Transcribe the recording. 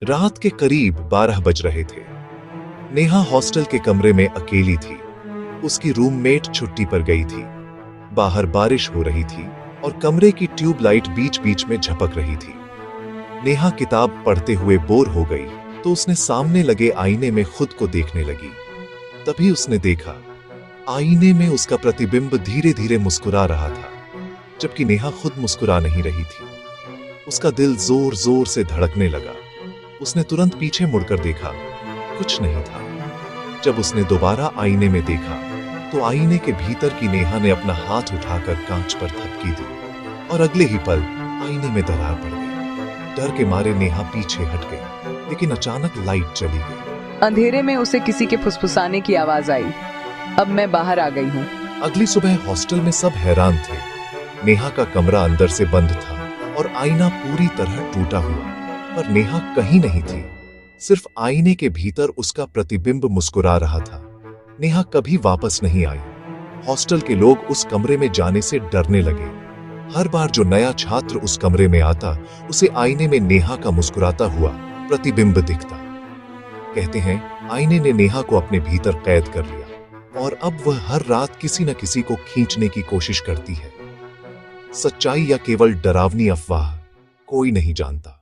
रात के करीब 12 बज रहे थे। नेहा हॉस्टल के कमरे में अकेली थी। उसकी रूममेट छुट्टी पर गई थी। बाहर बारिश हो रही थी और कमरे की ट्यूबलाइट बीच बीच में झपक रही थी। नेहा किताब पढ़ते हुए बोर हो गई तो उसने सामने लगे आईने में खुद को देखने लगी। तभी उसने देखा, आईने में उसका प्रतिबिंब धीरे धीरे मुस्कुरा रहा था, जबकि नेहा खुद मुस्कुरा नहीं रही थी। उसका दिल जोर जोर से धड़कने लगा। उसने तुरंत पीछे मुड़कर देखा, कुछ नहीं था। जब उसने दोबारा आईने में देखा तो आईने के भीतर की नेहा ने अपना हाथ उठाकर कांच पर थपकी दी और अगले ही पल आईने में दरार पड़ गई। डर के मारे नेहा पीछे हट गई, लेकिन अचानक लाइट चली गई। अंधेरे में उसे किसी के फुसफुसाने की आवाज आई। अब मैं बाहर आ गई हूँ। अगली सुबह हॉस्टल में सब हैरान थे। नेहा का कमरा अंदर से बंद था और आईना पूरी तरह टूटा हुआ, पर नेहा कहीं नहीं थी। सिर्फ आईने के भीतर उसका प्रतिबिंब मुस्कुरा रहा था। नेहा कभी वापस नहीं आई। हॉस्टल के लोग उस कमरे में जाने से डरने लगे। हर बार जो नया छात्र उस कमरे में आता, उसे आईने में नेहा का मुस्कुराता हुआ प्रतिबिंब दिखता। कहते हैं, आईने ने नेहा को अपने भीतर कैद कर लिया और अब वह हर रात किसी न किसी को खींचने की कोशिश करती है। सच्चाई या केवल डरावनी अफवाह, कोई नहीं जानता।